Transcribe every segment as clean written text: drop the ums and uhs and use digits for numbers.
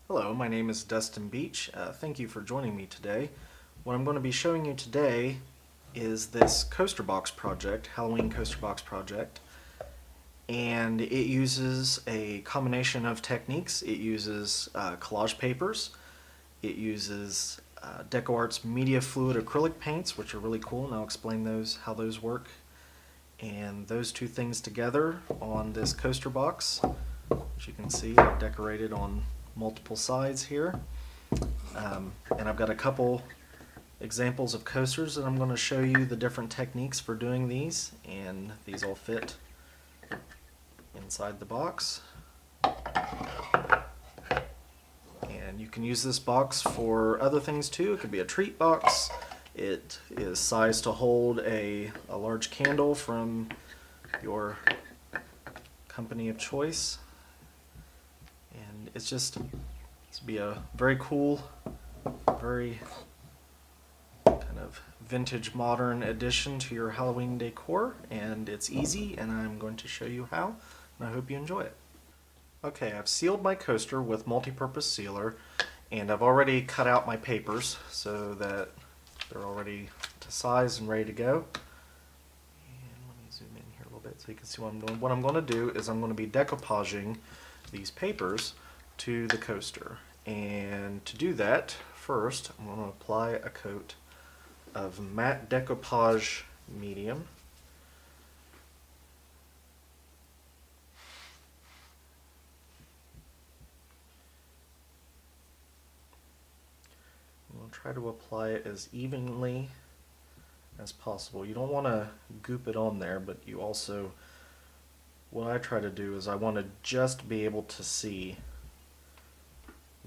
Hello, my name is Dustin Beach. Thank you for joining me today. What I'm going to be showing you today is this coaster box project, Halloween coaster box project. And it uses a combination of techniques. It uses collage papers. It uses DecoArt's media fluid acrylic paints, which are really cool, and I'll explain how those work. And those two things together on this coaster box, as you can see, I've decorated on multiple sides here. And I've got a couple examples of coasters, and I'm going to show you the different techniques for doing these, and these all fit inside the box. And you can use this box for other things too. It could be a treat box. It is sized to hold a large candle from your company of choice. And it's just to be a very cool, very kind of vintage modern addition to your Halloween decor, and it's easy, and I'm going to show you how, and I hope you enjoy it. Okay, I've sealed my coaster with multi-purpose sealer, and I've already cut out my papers so that they're already to size and ready to go. And let me zoom in here a little bit so you can see what I'm doing. What I'm going to do is I'm going to be decoupaging these papers to the coaster. And to do that, first I'm going to apply a coat of matte Decoupage Medium. I'm going to try to apply it as evenly as possible. You don't want to goop it on there, but you also, what I try to do is I want to just be able to see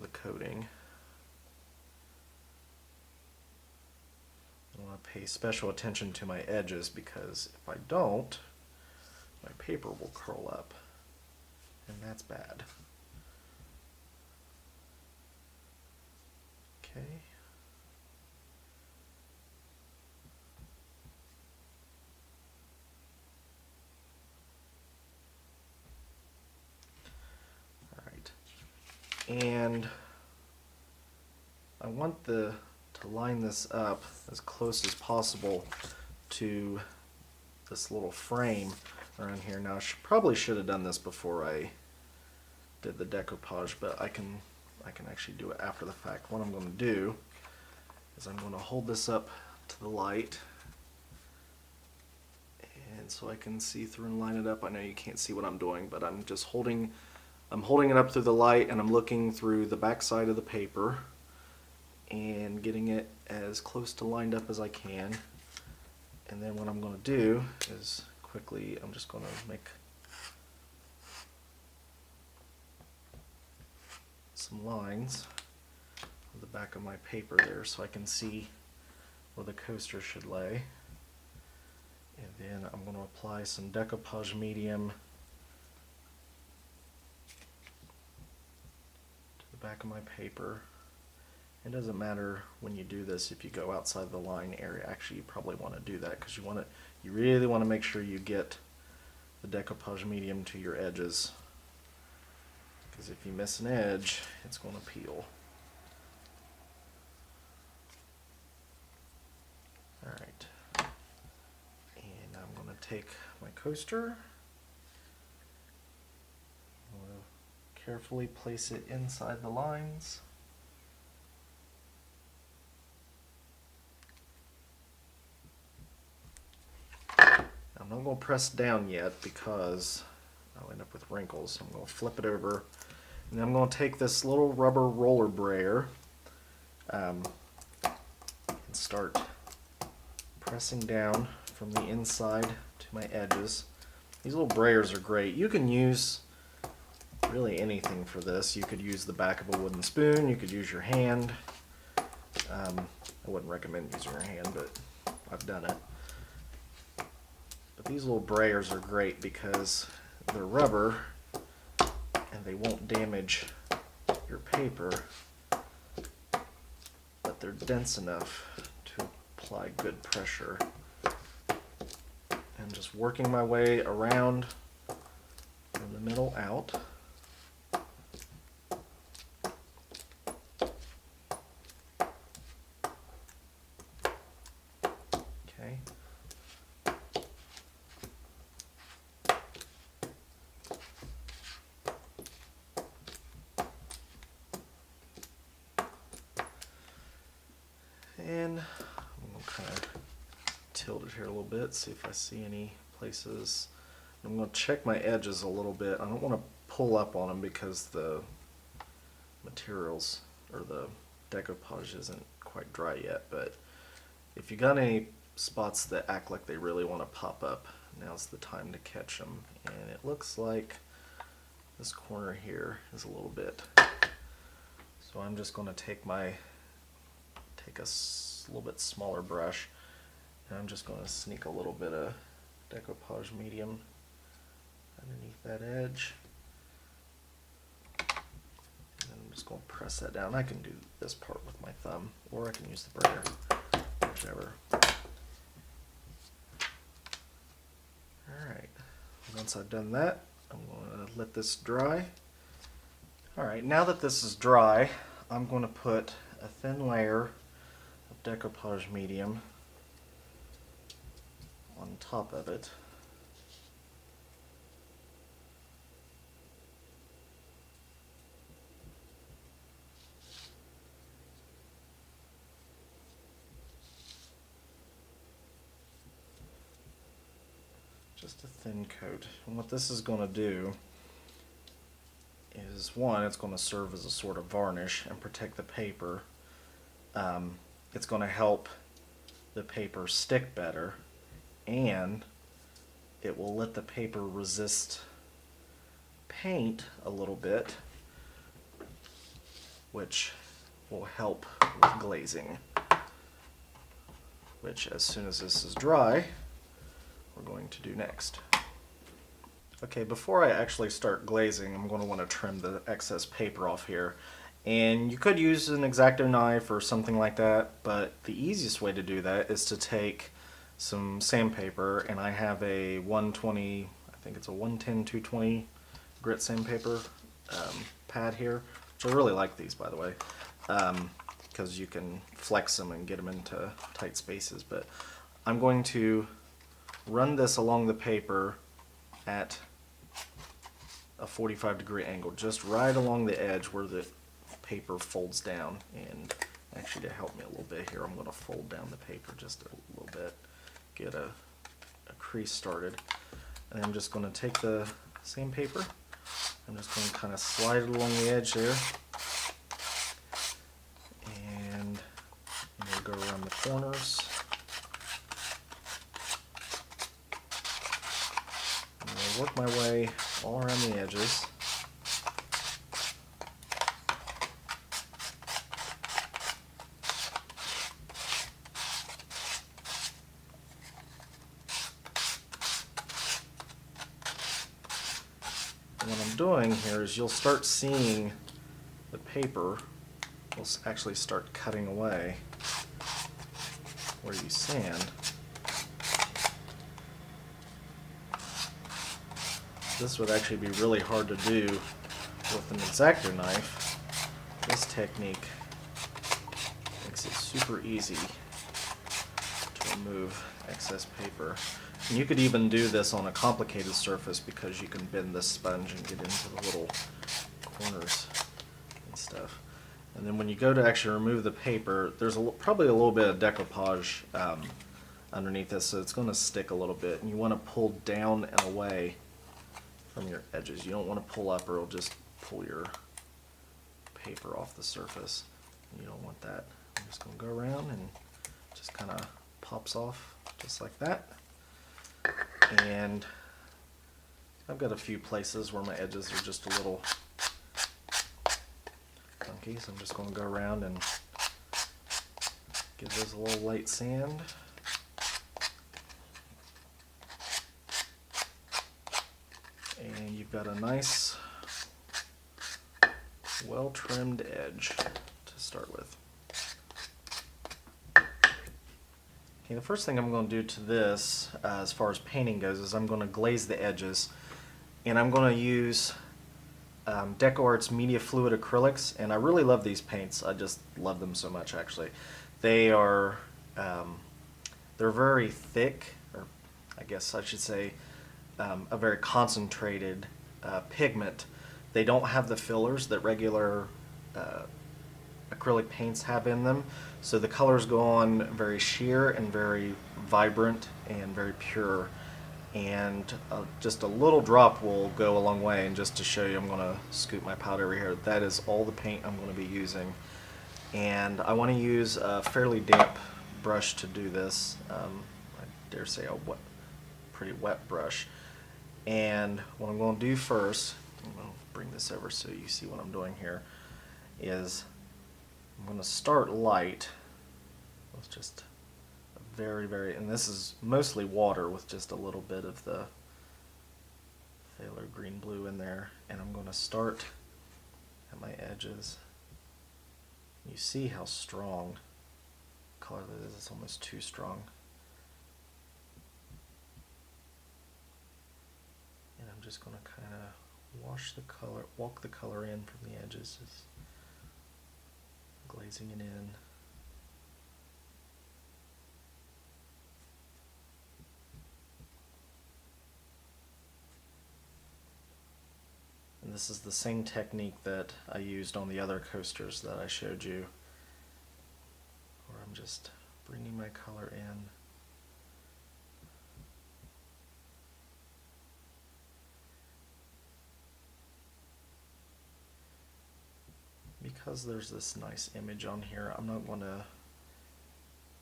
the coating. I want to pay special attention to my edges, because if I don't, my paper will curl up, and that's bad. Okay. And I want to line this up as close as possible to this little frame around here. Now I probably should have done this before I did the decoupage, but I can actually do it after the fact. What I'm going to do is I'm going to hold this up to the light, and so I can see through and line it up. I know you can't see what I'm doing, but I'm just holding it up through the light, and I'm looking through the back side of the paper and getting it as close to lined up as I can. And then what I'm going to do is quickly, I'm just going to make some lines on the back of my paper there so I can see where the coaster should lay. And then I'm going to apply some Decoupage Medium back of my paper. It doesn't matter when you do this if you go outside the line area. Actually, you probably want to do that because you really want to make sure you get the decoupage medium to your edges, because if you miss an edge, it's going to peel. Alright, and I'm going to take my coaster, carefully place it inside the lines. I'm not going to press down yet because I'll end up with wrinkles. So I'm going to flip it over, and then I'm going to take this little rubber roller brayer and start pressing down from the inside to my edges. These little brayers are great. You can use really anything for this. You could use the back of a wooden spoon, you could use your hand. I wouldn't recommend using your hand, but I've done it. But these little brayers are great because they're rubber and they won't damage your paper, but they're dense enough to apply good pressure. And just working my way around from the middle out. tilt it here a little bit, see if I see any places. I'm going to check my edges a little bit. I don't want to pull up on them because the materials or the decoupage isn't quite dry yet, but if you got any spots that act like they really want to pop up, now's the time to catch them. And it looks like this corner here is a little bit. So I'm just going to take a little bit smaller brush, and I'm just going to sneak a little bit of Decoupage Medium underneath that edge. And I'm just going to press that down. I can do this part with my thumb, or I can use the brayer, whichever. Alright, once I've done that, I'm going to let this dry. Alright, now that this is dry, I'm going to put a thin layer of Decoupage Medium on top of it. Just a thin coat. And what this is going to do is, one, it's going to serve as a sort of varnish and protect the paper. It's going to help the paper stick better, and it will let the paper resist paint a little bit, which will help with glazing, which as soon as this is dry, we're going to do next. Okay, before I actually start glazing, I'm going to want to trim the excess paper off here. And you could use an X-Acto knife or something like that, but the easiest way to do that is to take some sandpaper, and I have a 120, I think it's a 110-220 grit sandpaper pad here, which I really like these, by the way, because you can flex them and get them into tight spaces. But I'm going to run this along the paper at a 45-degree angle, just right along the edge where the paper folds down. And actually, to help me a little bit here, I'm going to fold down the paper just a little bit, get a crease started. And I'm just going to take the sandpaper, I'm just going to kind of slide it along the edge there, and I'm going to go around the corners. I'm going to work my way all around the edges. And what I'm doing here is you'll start seeing the paper will actually start cutting away where you sand. This would actually be really hard to do with an X-Acto knife. This technique makes it super easy to remove excess paper. And you could even do this on a complicated surface because you can bend this sponge and get into the little corners and stuff. And then when you go to actually remove the paper, there's probably a little bit of decoupage underneath this, so it's going to stick a little bit. And you want to pull down and away from your edges. You don't want to pull up or it'll just pull your paper off the surface. You don't want that. I'm just going to go around and just kind of pops off just like that. And I've got a few places where my edges are just a little funky, so I'm just going to go around and give those a little light sand. And you've got a nice, well-trimmed edge to start with. Okay, the first thing I'm going to do to this, as far as painting goes, is I'm going to glaze the edges. And I'm going to use DecoArt's Media Fluid Acrylics, and I really love these paints. I just love them so much, actually. They are, they're very thick, or I guess I should say, a very concentrated pigment. They don't have the fillers that regular acrylic acrylic paints have in them. So the colors go on very sheer and very vibrant and very pure. And just a little drop will go a long way. And just to show you, I'm going to scoop my powder over here. That is all the paint I'm going to be using. And I want to use a fairly damp brush to do this. I dare say a pretty wet brush. And what I'm going to do first, I'm going to bring this over so you see what I'm doing here, is I'm going to start light with just a very, and this is mostly water with just a little bit of the phthalo green blue in there. And I'm going to start at my edges. You see how strong color that is. It's almost too strong. And I'm just going to kind of walk the color in from the edges, just glazing it in. And this is the same technique that I used on the other coasters that I showed you, where I'm just bringing my color in. Because there's this nice image on here, I'm not going to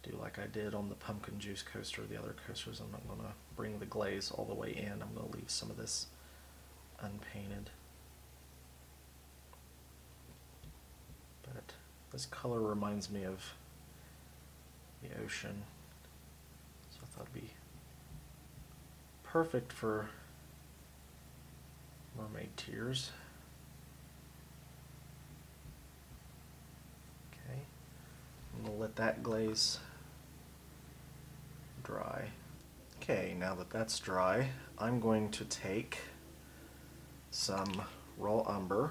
do like I did on the pumpkin juice coaster or the other coasters. I'm not going to bring the glaze all the way in. I'm going to leave some of this unpainted. But this color reminds me of the ocean, so I thought it'd be perfect for mermaid tears. Okay, I'm going to let that glaze dry. Okay, now that that's dry, I'm going to take some raw umber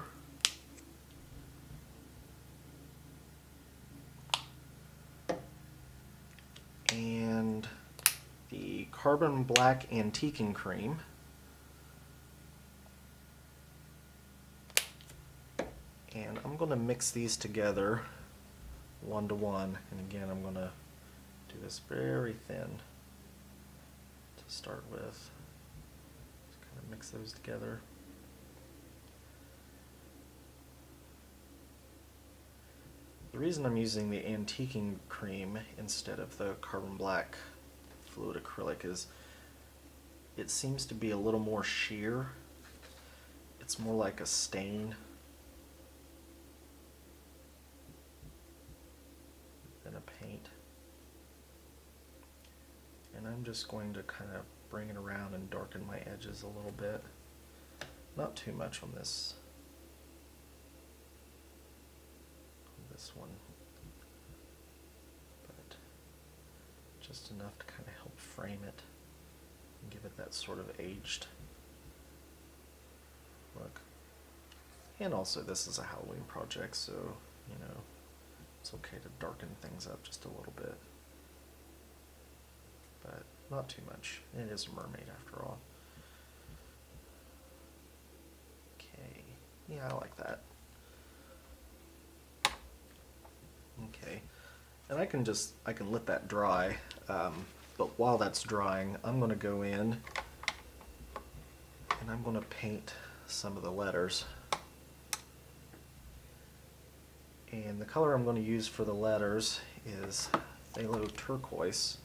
and the carbon black antiquing cream, and I'm going to mix these together 1 to 1, and again I'm going to do this very thin to start with. Just kind of mix those together. The reason I'm using the antiquing cream instead of the carbon black fluid acrylic is it seems to be a little more sheer. It's more like a stain than a paint. And I'm just going to kind of bring it around and darken my edges a little bit. Not too much on this one, but just enough to kind of help frame it and give it that sort of aged look. And also this is a Halloween project, so you know it's okay to darken things up just a little bit, but not too much. It is a mermaid after all. Okay, yeah, I like that. Okay, and I can let that dry, but while that's drying, I'm going to go in and I'm going to paint some of the letters. And the color I'm going to use for the letters is phthalo turquoise.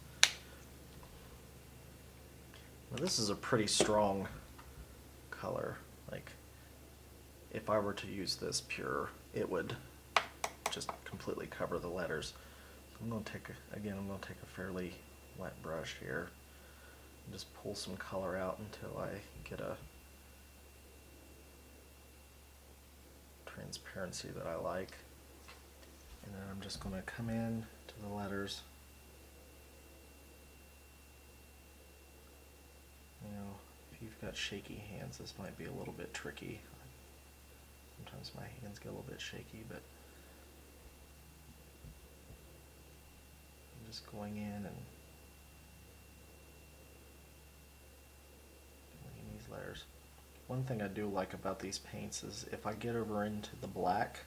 Now this is a pretty strong color. Like, if I were to use this pure, it would just completely cover the letters. I'm going to take a fairly wet brush here and just pull some color out until I get a transparency that I like. And then I'm just going to come in to the letters. You know, if you've got shaky hands, this might be a little bit tricky. Sometimes my hands get a little bit shaky, but just going in and filling in these layers. One thing I do like about these paints is if I get over into the black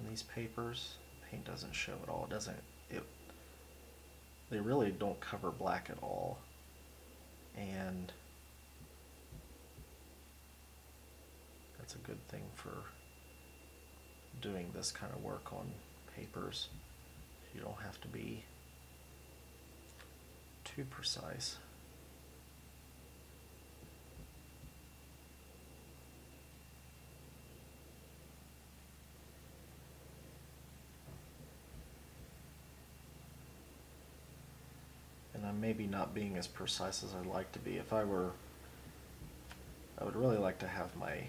on these papers, paint doesn't show at all. It doesn't, they really don't cover black at all. And that's a good thing for doing this kind of work on papers. You don't have to be too precise. And I'm maybe not being as precise as I'd like to be. If I were, I would really like to have my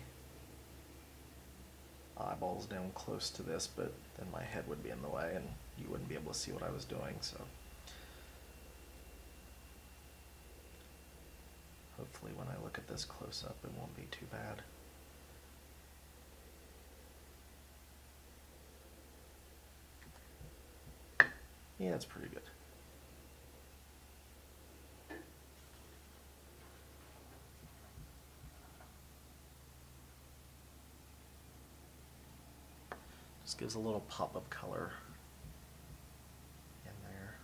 eyeballs down close to this, but then my head would be in the way and you wouldn't be able to see what I was doing. So hopefully when I look at this close up, it won't be too bad. Yeah, it's pretty good. Just gives a little pop of color in there.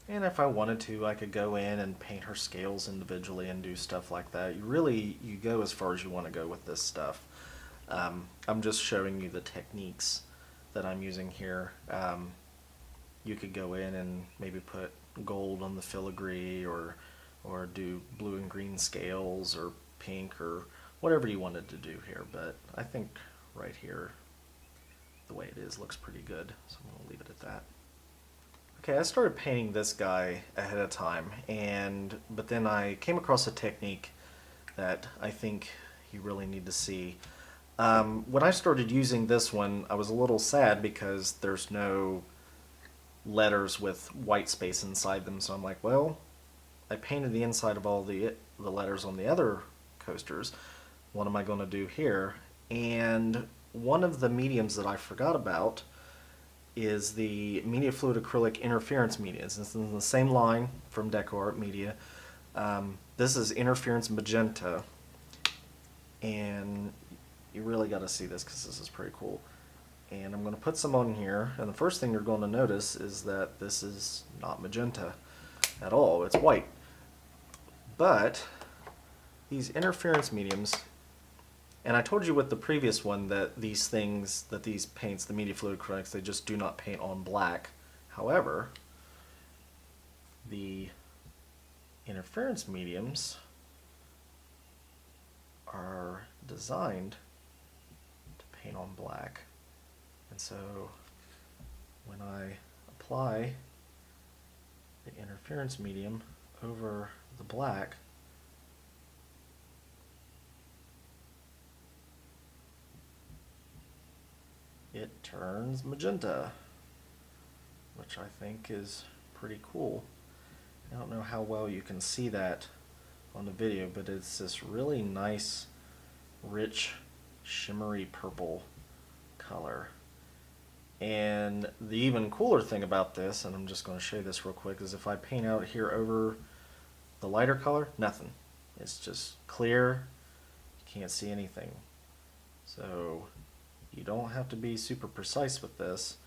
And if I wanted to, I could go in and paint her scales individually and do stuff like that. You go as far as you want to go with this stuff. I'm just showing you the techniques that I'm using here. You could go in and maybe put gold on the filigree, or do blue and green scales, or pink, or whatever you wanted to do here. But I think right here, the way it is, looks pretty good, so I'm going to leave it at that. Okay, I started painting this guy ahead of time, but then I came across a technique that I think you really need to see. When I started using this one, I was a little sad because there's no letters with white space inside them, so I'm like, well, I painted the inside of all the letters on the other coasters. What am I going to do here? And one of the mediums that I forgot about is the Media Fluid Acrylic Interference Media. It's in the same line from DecoArt Media. This is Interference Magenta, and you really got to see this because this is pretty cool. And I'm going to put some on here, and the first thing you're going to notice is that this is not magenta at all. It's white. But these interference mediums, and I told you with the previous one that these paints, the Media Fluid Acrylics, they just do not paint on black. However, the interference mediums are designed to paint on black. And so when I apply the interference medium over the black, it turns magenta, which I think is pretty cool. I don't know how well you can see that on the video, but it's this really nice, rich, shimmery purple color. And the even cooler thing about this, and I'm just going to show you this real quick, is if I paint out here over the lighter color, nothing. It's just clear. You can't see anything. So you don't have to be super precise with this,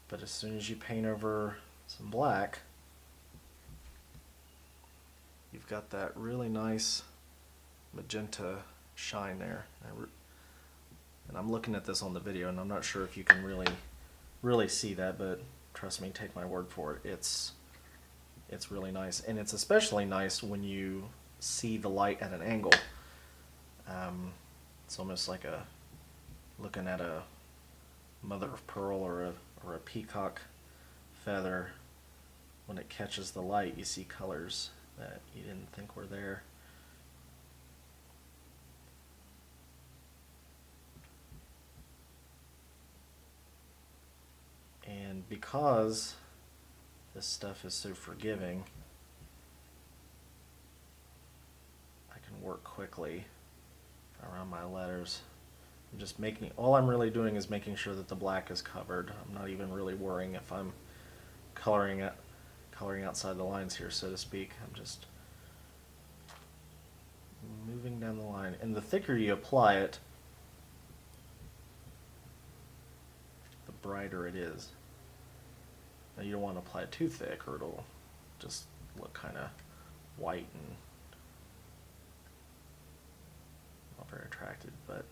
but as soon as you paint over some black, you've got that really nice magenta shine there. And I'm looking at this on the video, and I'm not sure if you can really see that, but trust me, take my word for it. It's really nice, and it's especially nice when you see the light at an angle. It's almost like looking at a mother of pearl or a peacock feather. When it catches the light, you see colors that you didn't think were there. And because this stuff is so forgiving, I can work quickly around my letters. All I'm really doing is making sure that the black is covered. I'm not even really worrying if I'm coloring outside the lines here, so to speak. I'm just moving down the line. And the thicker you apply it, brighter it is. Now you don't want to apply it too thick or it'll just look kind of white and not very attractive. But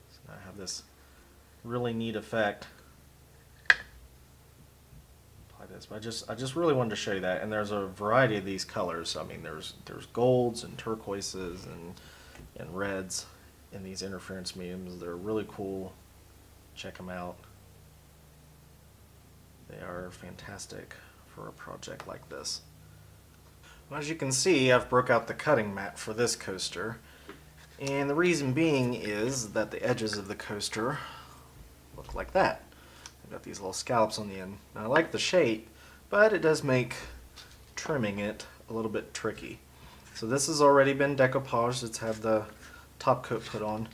so now I have this really neat effect. Apply this, but I just really wanted to show you that. And there's a variety of these colors. I mean, there's golds and turquoises and reds in these interference mediums. They're really cool. Check them out. They are fantastic for a project like this. Well, as you can see, I've broke out the cutting mat for this coaster, and the reason being is that the edges of the coaster look like that. I've got these little scallops on the end. Now, I like the shape, but it does make trimming it a little bit tricky. So this has already been decoupaged. It's had the top coat put on,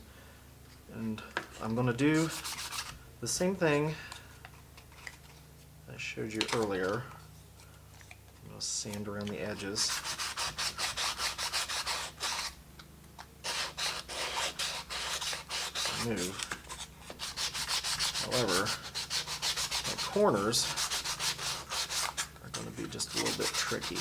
and I'm going to do the same thing I showed you earlier. I'm going to sand around the edges. Move. However, my corners are going to be just a little bit tricky.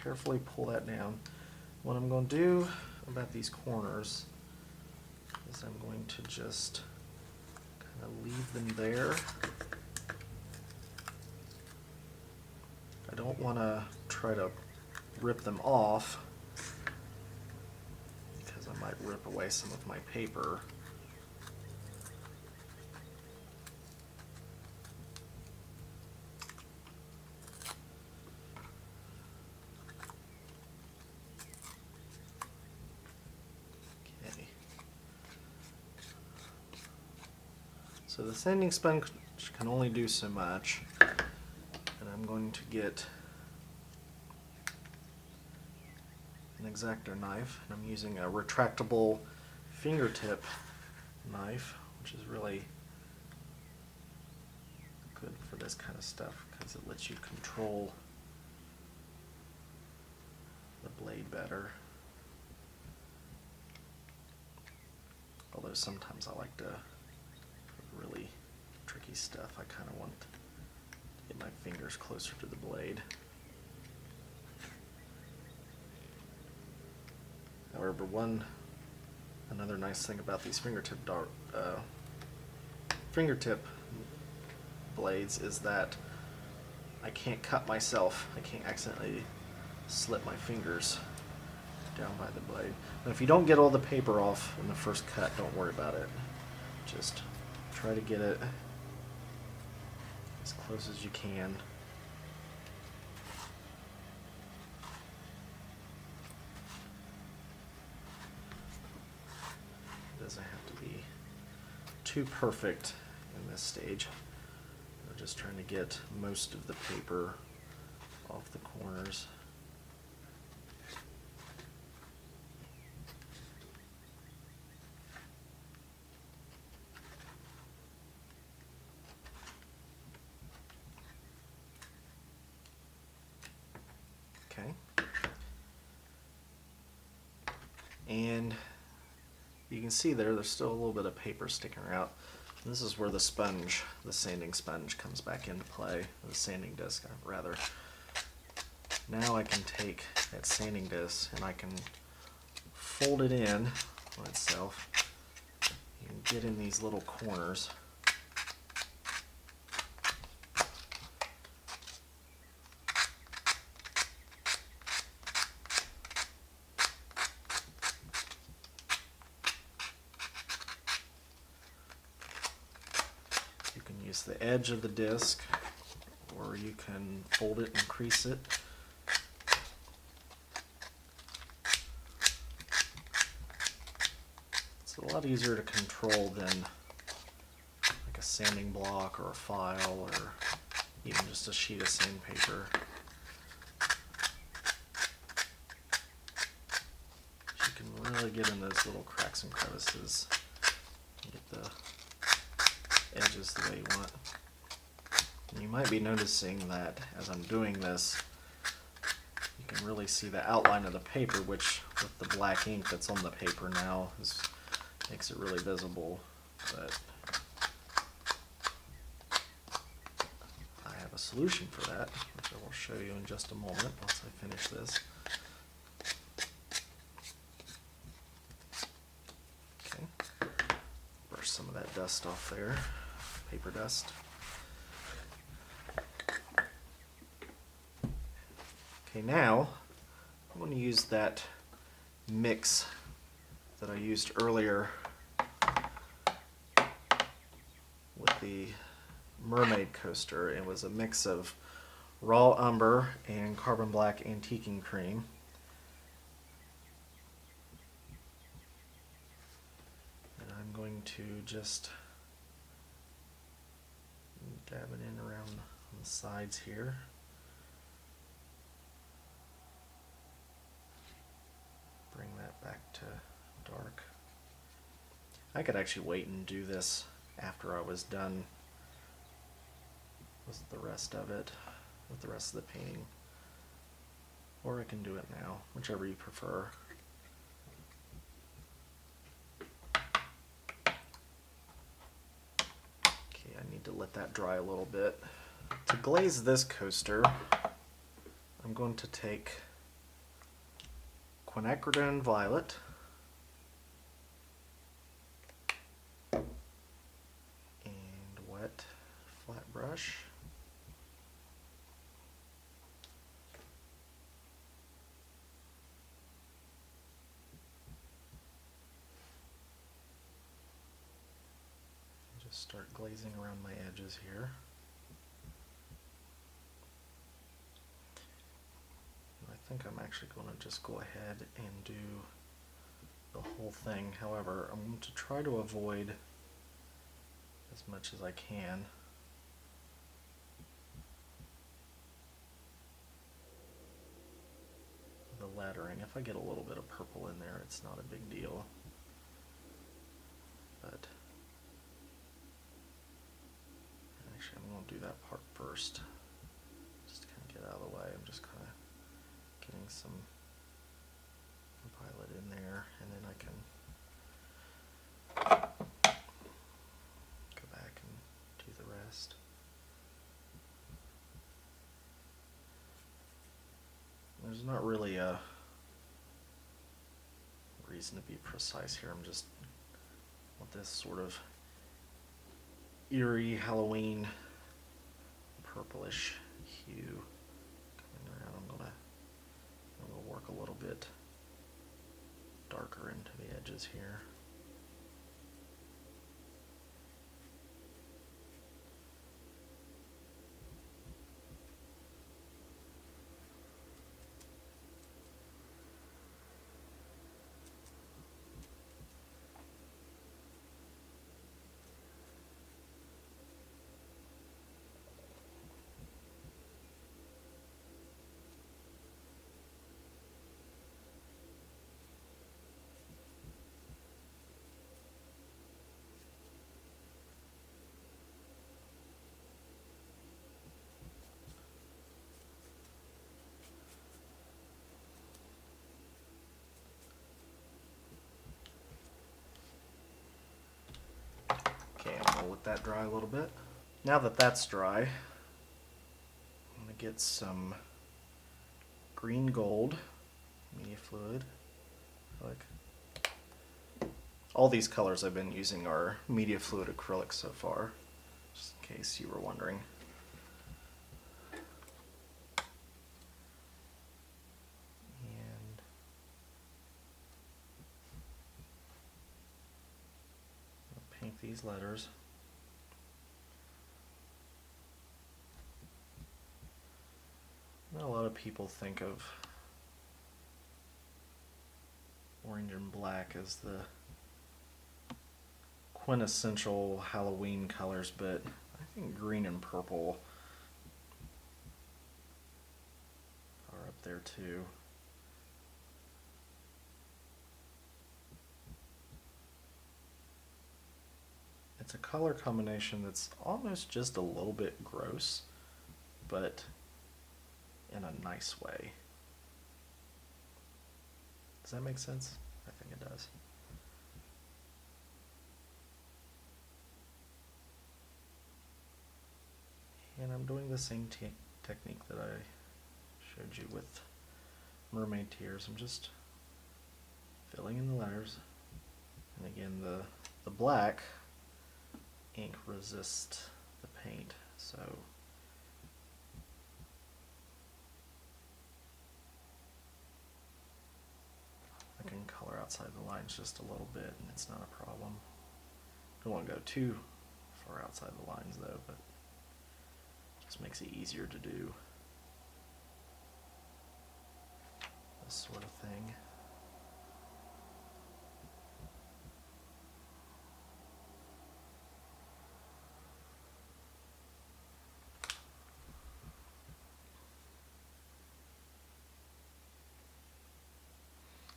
Carefully pull that down. What I'm going to do about these corners is I'm going to just kind of leave them there. I don't want to try to rip them off because I might rip away some of my paper. So the sanding sponge can only do so much, and I'm going to get an X-Acto knife, and I'm using a retractable fingertip knife, which is really good for this kind of stuff because it lets you control the blade better. Although sometimes I like to really tricky stuff, I kind of want to get my fingers closer to the blade. However, another nice thing about these fingertip blades is that I can't cut myself. I can't accidentally slip my fingers down by the blade. Now, if you don't get all the paper off in the first cut, don't worry about it. Just try to get it as close as you can. It doesn't have to be too perfect in this stage. We're just trying to get most of the paper off the corners. Okay. And you can see there's still a little bit of paper sticking out. This is where the sanding sponge comes back into play, the sanding disc rather. Now I can take that sanding disc and I can fold it in on itself and get in these little corners. You can use the edge of the disc, or you can fold it and crease it. It's a lot easier to control than like a sanding block or a file or even just a sheet of sandpaper. You can really get in those little cracks and crevices and get the you might be noticing that as I'm doing this, you can really see the outline of the paper, which with the black ink that's on the paper now makes it really visible. But I have a solution for that, which I will show you in just a moment once I finish this. Okay, brush some of that dust off there, paper dust. Okay, now I'm going to use that mix that I used earlier with the mermaid coaster. It was a mix of raw umber and carbon black antiquing cream. And I'm going to just dab it in around on the sides here. Bring that back to dark. I could actually wait and do this after I was done with the rest of it, with the rest of the painting. Or I can do it now, whichever you prefer. Okay, I need to let that dry a little bit. To glaze this coaster, I'm going to take quinacridone violet, and wet flat brush, and just start glazing around my edges here. I think I'm actually going to just go ahead and do the whole thing. However, I'm going to try to avoid as much as I can the lettering. If I get a little bit of purple in there, it's not a big deal. But actually, I'm going to do that part first. Just to kind of get out of the way. I'm just kind of getting some violet in there, and then I can go back and do the rest. There's not really a reason to be precise here. I'm just want this sort of eerie Halloween purplish hue coming around. I'm gonna work a little bit darker into the edges here. Okay, I'm going to let that dry a little bit. Now that that's dry, I'm going to get some green gold media fluid. Like all these colors I've been using are media fluid acrylics so far, just in case you were wondering. And I'll paint these letters. Not a lot of people think of orange and black as the quintessential Halloween colors, but I think green and purple are up there too. It's a color combination that's almost just a little bit gross, but in a nice way. Does that make sense? I think it does. And I'm doing the same technique that I showed you with Mermaid Tears. I'm just filling in the letters. And again, the black ink resists the paint, so I can color outside the lines just a little bit and it's not a problem. Don't want to go too far outside the lines though, but it just makes it easier to do this sort of thing.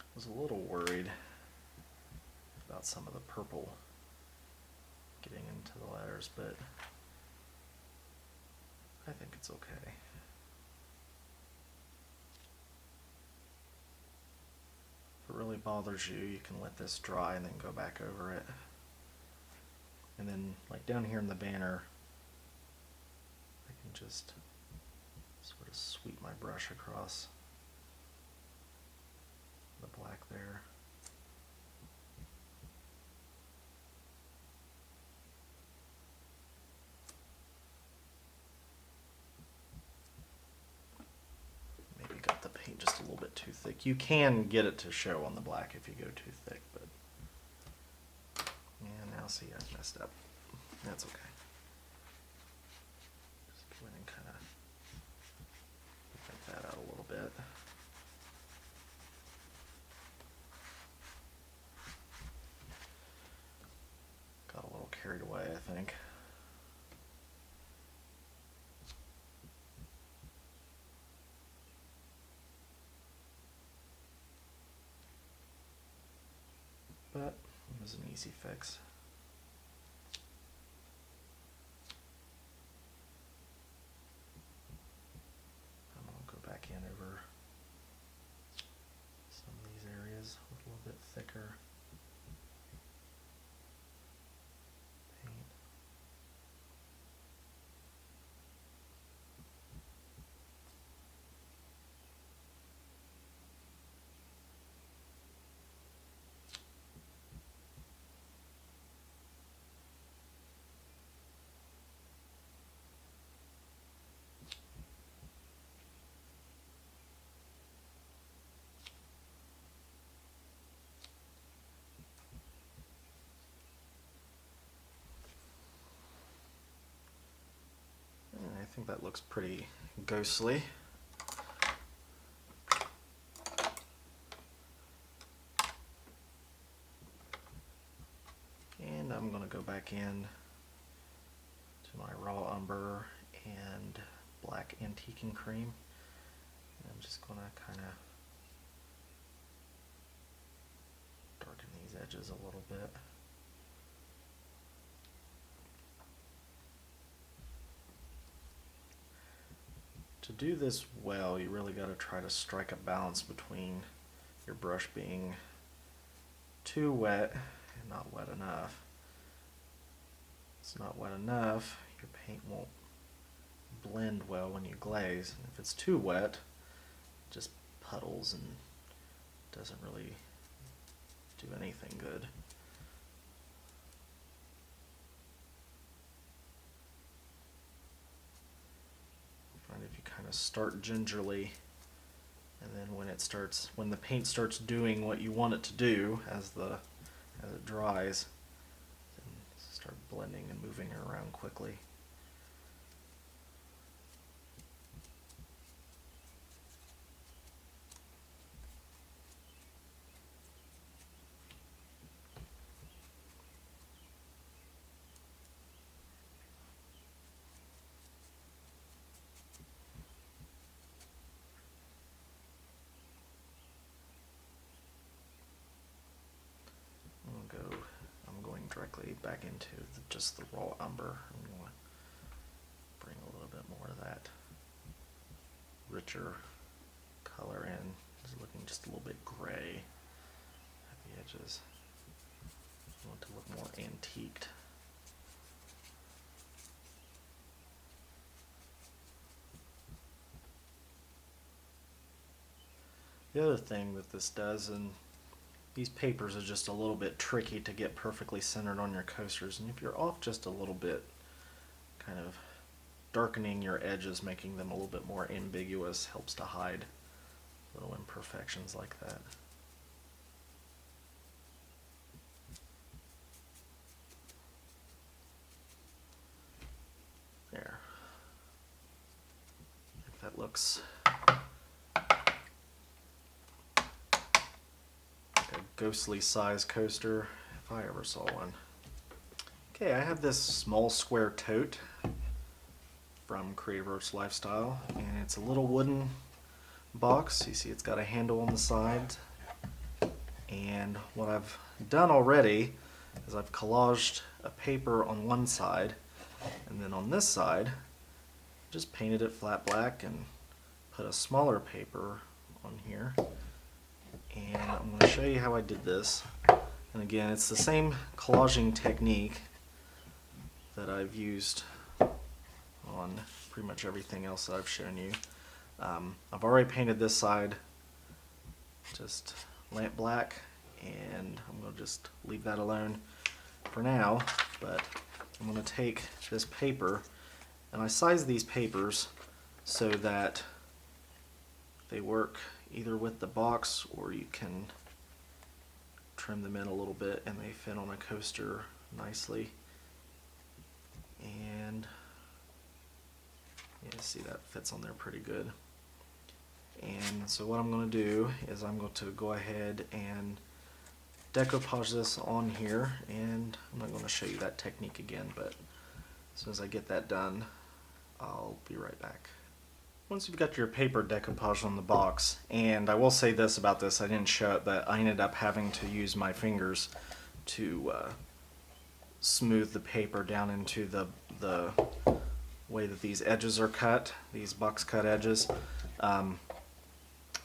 I was a little worried about some of the purple getting into the letters, but I think it's okay. If it really bothers you, you can let this dry and then go back over it. And then, like down here in the banner, I can just sort of sweep my brush across the black there. Maybe got the paint just a little bit too thick. You can get it to show on the black if you go too thick, but and now see I've messed up. That's okay. Just go in and kind of that out a little bit. Got a little carried away, I think. But it was an easy fix. I'm going to go back in over some of these areas with a little bit thicker paint. I think that looks pretty ghostly. And I'm going to go back in to my raw umber and black antiquing cream. And I'm just going to kind of darken these edges a little bit. To do this well, you really got to try to strike a balance between your brush being too wet and not wet enough. If it's not wet enough, your paint won't blend well when you glaze. And if it's too wet, it just puddles and doesn't really do anything good. Find if you kind of start gingerly, and then when the paint starts doing what you want it to do as it dries, then start blending and moving it around quickly. I'm going directly back into just the raw umber. I'm going to bring a little bit more of that richer color in. It's looking just a little bit gray at the edges. I want it to look more antiqued. The other thing that this does, and these papers are just a little bit tricky to get perfectly centered on your coasters, and if you're off just a little bit, kind of darkening your edges, making them a little bit more ambiguous, helps to hide little imperfections like that. There. If that looks like a ghostly size coaster, if I ever saw one. Okay, I have this small square tote from Creative Arts Lifestyle, and it's a little wooden box. You see it's got a handle on the side, and what I've done already is I've collaged a paper on one side, and then on this side just painted it flat black and put a smaller paper on here. And I'm going to show you how I did this. And again, it's the same collaging technique that I've used on pretty much everything else that I've shown you. I've already painted this side just lamp black, and I'm going to just leave that alone for now, but I'm going to take this paper, and I size these papers so that they work either with the box, or you can trim them in a little bit and they fit on a coaster nicely. And yeah, see, that fits on there pretty good. And so what I'm going to do is I'm going to go ahead and decoupage this on here, and I'm not going to show you that technique again, but as soon as I get that done, I'll be right back. Once you've got your paper decoupaged on the box, and I will say this about this, I didn't show it, but I ended up having to use my fingers to smooth the paper down into the way that these edges are cut, these box cut edges.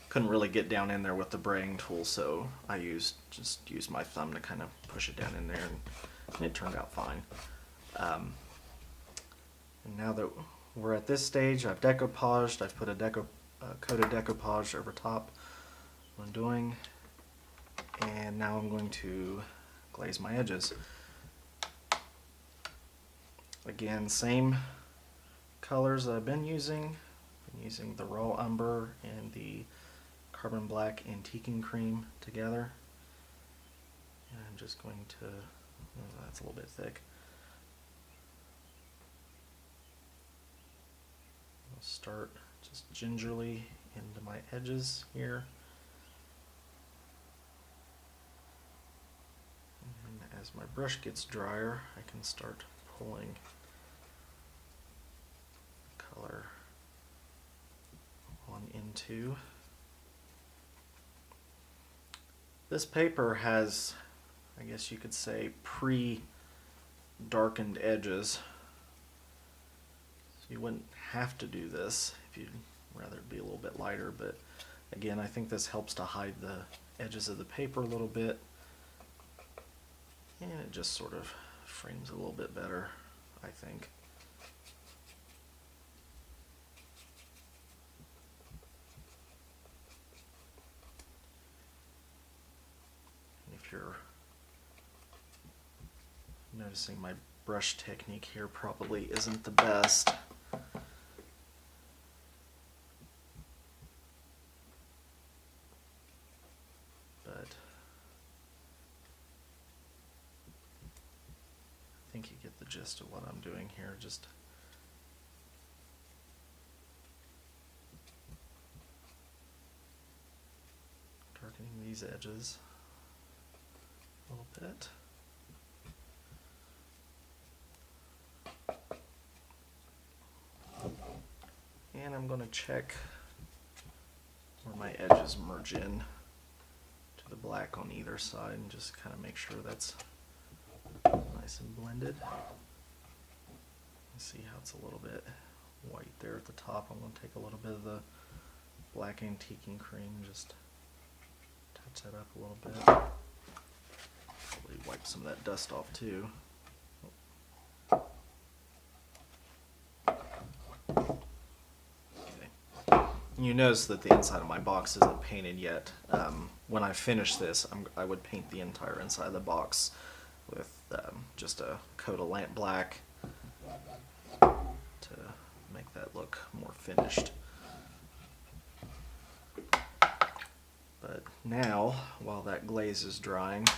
Couldn't really get down in there with the braying tool, so I just used my thumb to kind of push it down in there, and it turned out fine. And now that we're at this stage, I've decoupaged, I've put a coated decoupage over top what I'm doing, and now I'm going to glaze my edges. Again, same colors that I've been using. I'm using the raw umber and the carbon black antiquing cream together. And I'm just going to, oh, that's a little bit thick. I'll start just gingerly into my edges here. And as my brush gets drier, I can start pulling color on into. This paper has, I guess you could say, pre-darkened edges. So you wouldn't have to do this if you'd rather it be a little bit lighter, but again, I think this helps to hide the edges of the paper a little bit, and it just sort of frames a little bit better, I think. If you're noticing, my brush technique here probably isn't the best. But I think you get the gist of what I'm doing here. Just darkening these edges a little bit. And I'm going to check where my edges merge in to the black on either side and just kind of make sure that's nice and blended. See how it's a little bit white there at the top. I'm going to take a little bit of the black antiquing cream, just touch that up a little bit. Probably wipe some of that dust off too. You notice that the inside of my box isn't painted yet. When I finish this, I would paint the entire inside of the box with just a coat of lamp black to make that look more finished. But now, while that glaze is drying,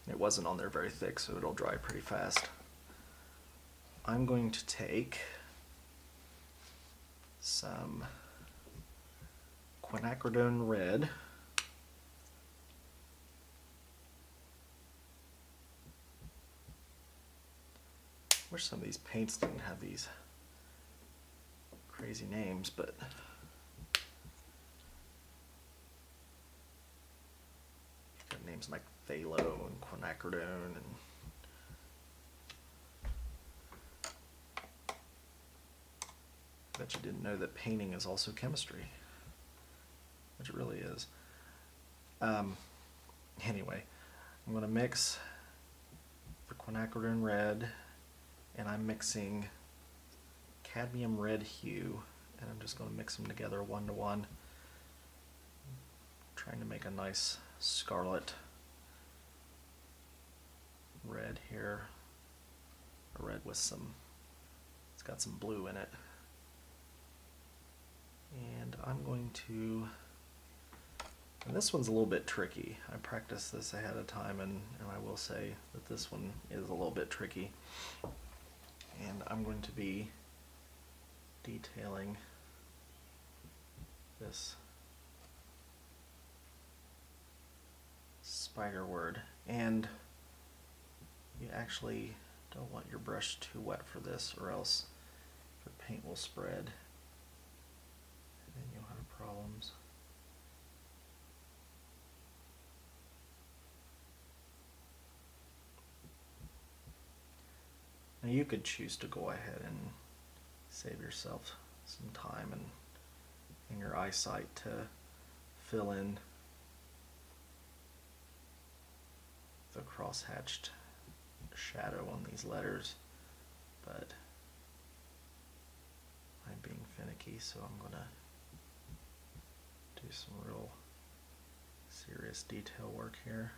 it wasn't on there very thick, so it'll dry pretty fast. I'm going to take some quinacridone red, wish some of these paints didn't have these crazy names, but got names like phthalo and quinacridone and bet you didn't know that painting is also chemistry, which it really is. Anyway, I'm going to mix the quinacridone red, and I'm mixing cadmium red hue, and I'm just going to mix them together 1-to-1, trying to make a nice scarlet red here, a red with some, it's got some blue in it. And I'm going to, and this one's a little bit tricky. I practiced this ahead of time, and I will say that this one is a little bit tricky. And I'm going to be detailing this spider word. And you actually don't want your brush too wet for this, or else the paint will spread. Then you'll have problems. Now you could choose to go ahead and save yourself some time and your eyesight to fill in the cross-hatched shadow on these letters, but I'm being finicky, so I'm going to do some real serious detail work here.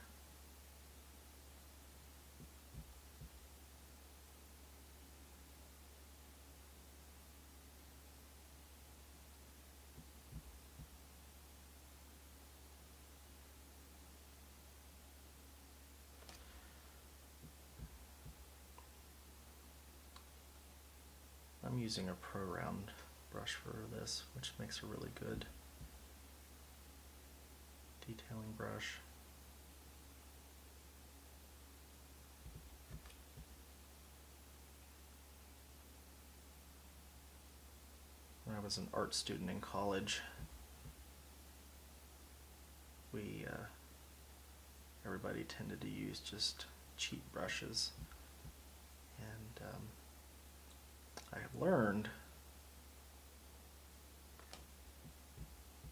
I'm using a pro round brush for this, which makes a really good detailing brush. When I was an art student in college, everybody tended to use just cheap brushes, and I have learned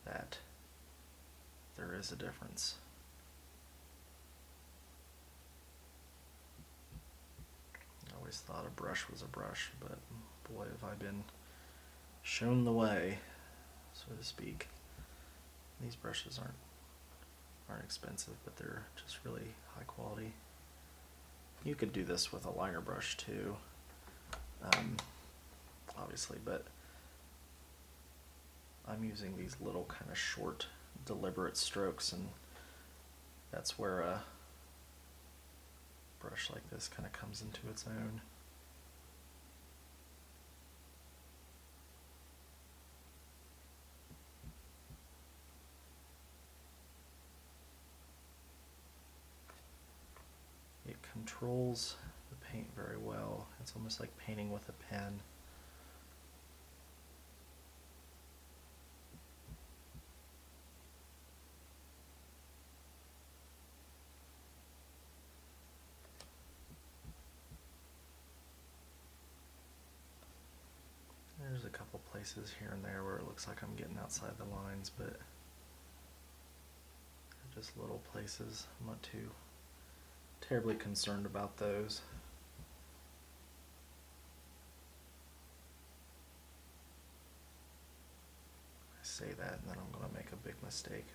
that there is a difference. I always thought a brush was a brush, but boy, have I been shown the way, so to speak. These brushes aren't expensive, but they're just really high quality. You could do this with a liner brush too, obviously, but I'm using these little kind of short, deliberate strokes, and that's where a brush like this kind of comes into its own. It controls the paint very well. It's almost like painting with a pen. There's a couple places here and there where it looks like I'm getting outside the lines, but they're just little places. I'm not too terribly concerned about those. I say that and then I'm going to make a big mistake.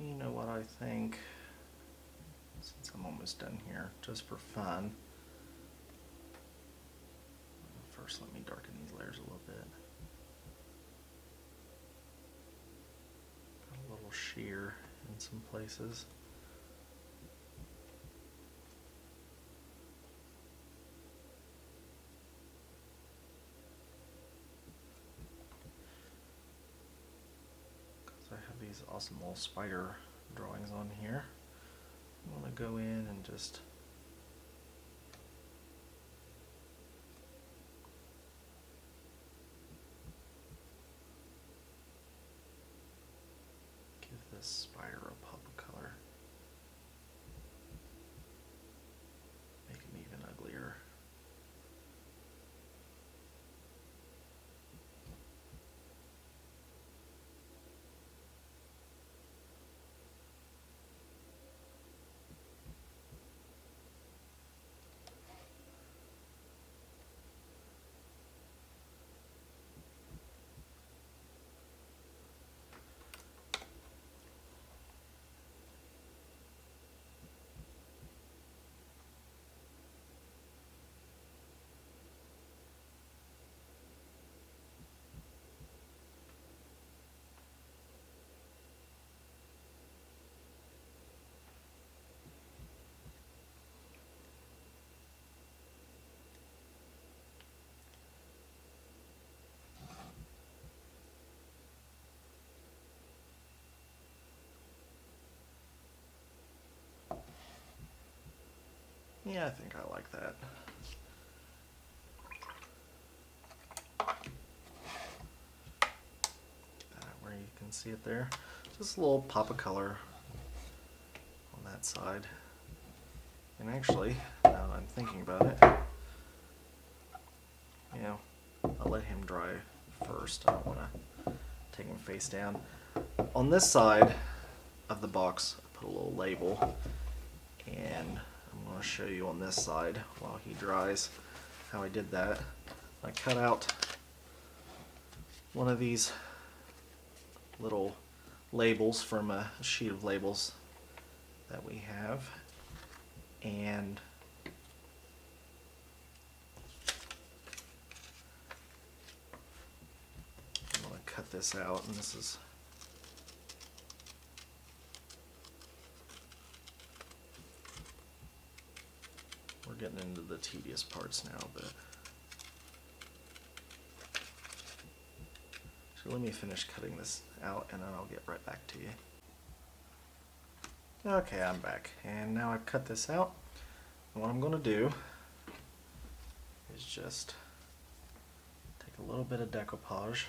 You know what I think, since I'm almost done here, just for fun. First, let me darken these layers a little bit. Got a little sheer in some places. I have these awesome little spider drawings on here. I'm going to go in and just give this spider a pop of color. Make him even uglier. Yeah, I think I like that. Where you can see it there. Just a little pop of color on that side. And actually, now that I'm thinking about it, you know, I'll let him dry first. I don't want to take him face down. On this side of the box, I put a little label, and I'm going to show you on this side while he dries how I did that. I cut out one of these little labels from a sheet of labels that we have, and I'm going to cut this out, and this is we're getting into the tedious parts now, but so let me finish cutting this out and then I'll get right back to you. Okay, I'm back, and now I've cut this out, and what I'm going to do is just take a little bit of decoupage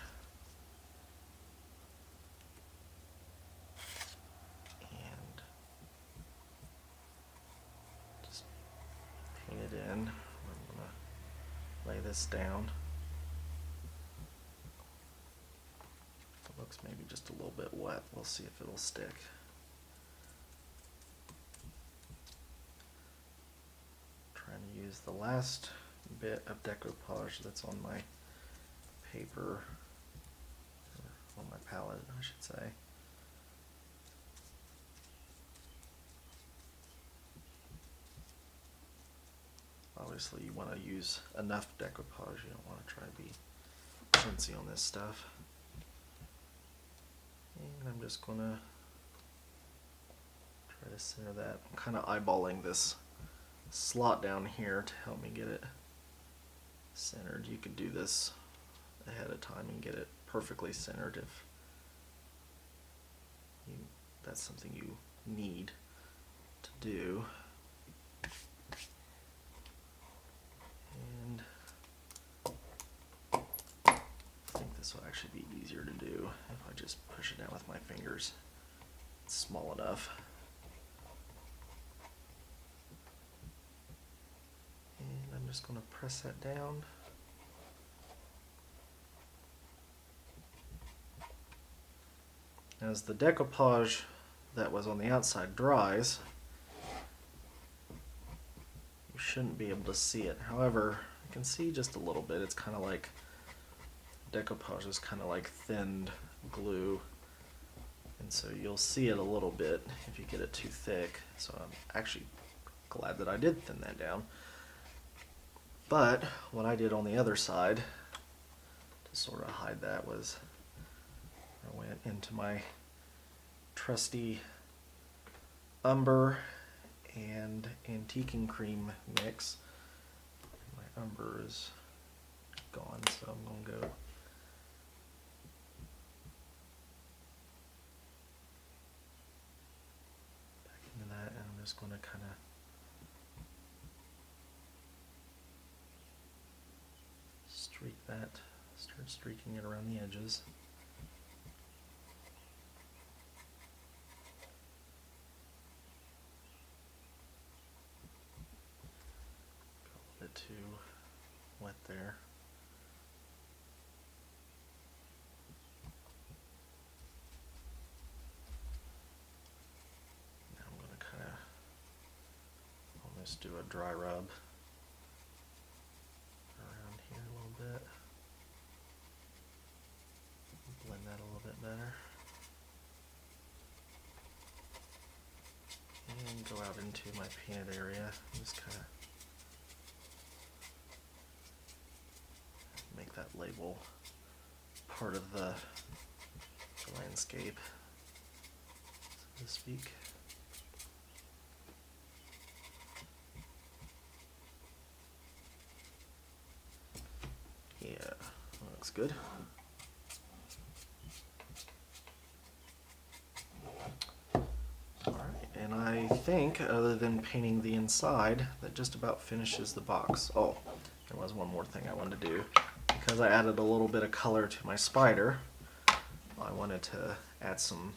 and just paint it in. I'm going to lay this down. It looks maybe just a little bit wet. We'll see if it'll stick. Trying to use the last bit of decoupage that's on my paper, or on my palette, I should say. Obviously you want to use enough decoupage, you don't want to try to be chintzy on this stuff. And I'm just going to try to center that. I'm kind of eyeballing this slot down here to help me get it centered. You could do this ahead of time and get it perfectly centered if that's something you need to do. And I think this will actually be easier to do if I just push it down with my fingers. It's small enough. And I'm just going to press that down. As the decoupage that was on the outside dries, you shouldn't be able to see it. However, I can see just a little bit. It's kind of like, decoupage is kind of like thinned glue, and so you'll see it a little bit if you get it too thick. So I'm actually glad that I did thin that down. But what I did on the other side to sort of hide that was I went into my trusty umber and antiquing cream mix. My umber is gone, so I'm going to go back into that, and I'm just going to kind of streak that, start streaking it around the edges. Got a bit too wet there. Now I'm going to kind of almost do a dry rub around here a little bit. Blend that a little bit better. And go out into my painted area and just kind of make that label part of the landscape, so to speak. Yeah, that looks good. Alright, and I think, other than painting the inside, that just about finishes the box. Oh, there was one more thing I wanted to do. Because I added a little bit of color to my spider, I wanted to add some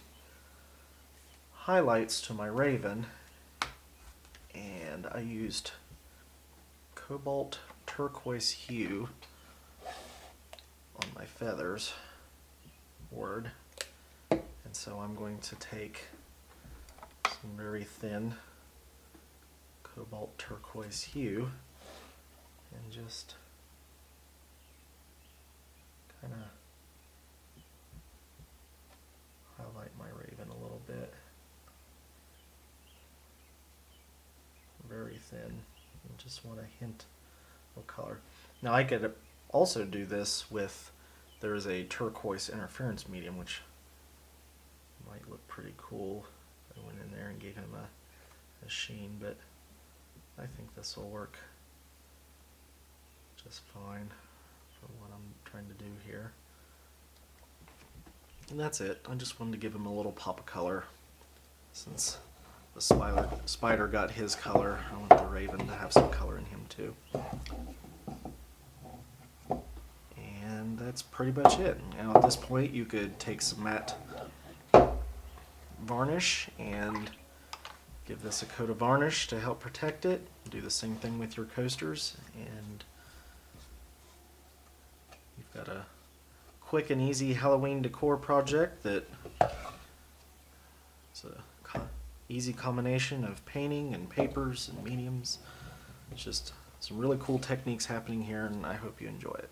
highlights to my raven, and I used cobalt turquoise hue on my feathers, and so I'm going to take some very thin cobalt turquoise hue and just kind of highlight my raven a little bit. Very thin. You just want a hint of color. Now I could also do this with, there is a turquoise interference medium which might look pretty cool. I went in there and gave him a sheen, but I think this will work just fine for what I'm trying to do here. And that's it. I just wanted to give him a little pop of color. Since the spider got his color, I want the raven to have some color in him too. And that's pretty much it. Now at this point you could take some matte varnish and give this a coat of varnish to help protect it. Do the same thing with your coasters, and you've got a quick and easy Halloween decor project that is a easy combination of painting and papers and mediums. It's just some really cool techniques happening here, and I hope you enjoy it.